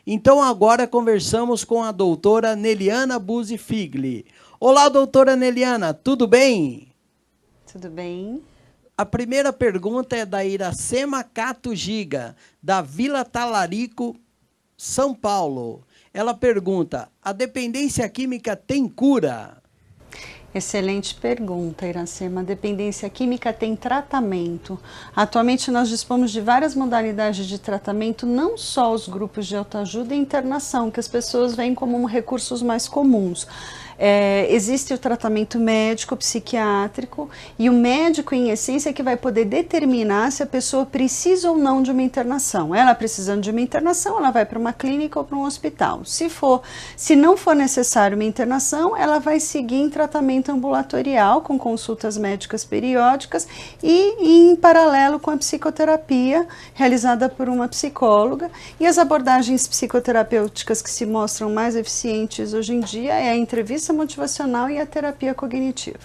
Então agora conversamos com a doutora Neliana Buzzi Figli. Olá, doutora Neliana, tudo bem? Tudo bem. A primeira pergunta é da Iracema Cato Giga, da Vila Talarico, São Paulo. Ela pergunta: a dependência química tem cura? Excelente pergunta, Iracema. A dependência química tem tratamento. Atualmente nós dispomos de várias modalidades de tratamento, não só os grupos de autoajuda e internação, que as pessoas veem como recursos mais comuns. Existe o tratamento médico, psiquiátrico, e o médico, em essência, é que vai poder determinar se a pessoa precisa ou não de uma internação. Ela precisando de uma internação, ela vai para uma clínica ou para um hospital. Se não for necessário uma internação, ela vai seguir em tratamento ambulatorial, com consultas médicas periódicas e em paralelo com a psicoterapia, realizada por uma psicóloga. E as abordagens psicoterapêuticas que se mostram mais eficientes hoje em dia é a entrevista motivacional e a terapia cognitiva.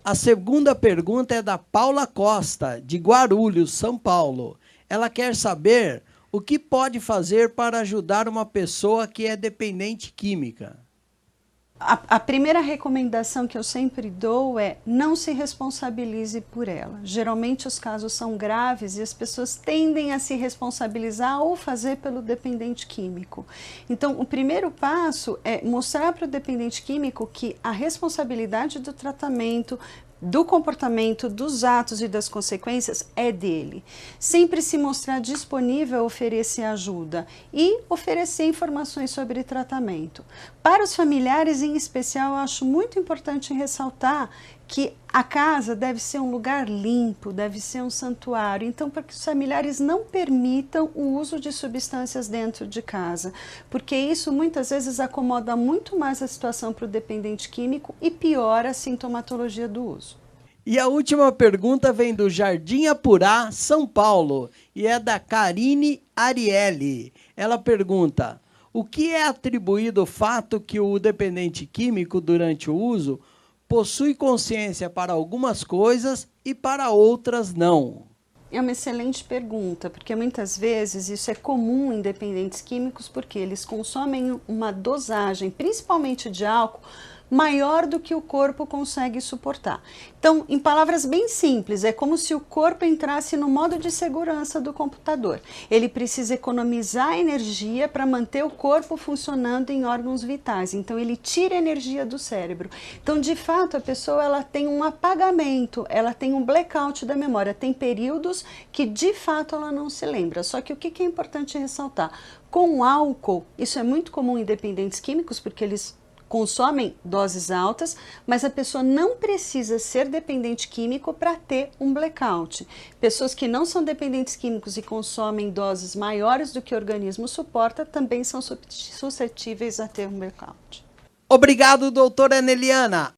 A segunda pergunta é da Paula Costa, de Guarulhos, São Paulo. Ela quer saber o que pode fazer para ajudar uma pessoa que é dependente química. A primeira recomendação que eu sempre dou é: não se responsabilize por ela. Geralmente os casos são graves e as pessoas tendem a se responsabilizar ou fazer pelo dependente químico. Então, o primeiro passo é mostrar para o dependente químico que a responsabilidade do tratamento, do comportamento, dos atos e das consequências é dele. Sempre se mostrar disponível a oferecer ajuda e oferecer informações sobre tratamento. Para os familiares, em especial, eu acho muito importante ressaltar que a casa deve ser um lugar limpo, deve ser um santuário. Então, para que os familiares não permitam o uso de substâncias dentro de casa, porque isso muitas vezes acomoda muito mais a situação para o dependente químico e piora a sintomatologia do uso. E a última pergunta vem do Jardim Apurá, São Paulo, e é da Karine Ariely. Ela pergunta: o que é atribuído ao fato que o dependente químico, durante o uso, possui consciência para algumas coisas e para outras não? É uma excelente pergunta, porque muitas vezes isso é comum em dependentes químicos, porque eles consomem uma dosagem, principalmente de álcool, maior do que o corpo consegue suportar. Então, em palavras bem simples, é como se o corpo entrasse no modo de segurança do computador. Ele precisa economizar energia para manter o corpo funcionando em órgãos vitais. Então, ele tira energia do cérebro. Então, de fato, a pessoa ela tem um apagamento, ela tem um blackout da memória. Tem períodos que, de fato, ela não se lembra. Só que o que é importante ressaltar? Com o álcool, isso é muito comum em dependentes químicos, porque eles consomem doses altas, mas a pessoa não precisa ser dependente químico para ter um blackout. Pessoas que não são dependentes químicos e consomem doses maiores do que o organismo suporta também são suscetíveis a ter um blackout. Obrigado, doutora Neliana.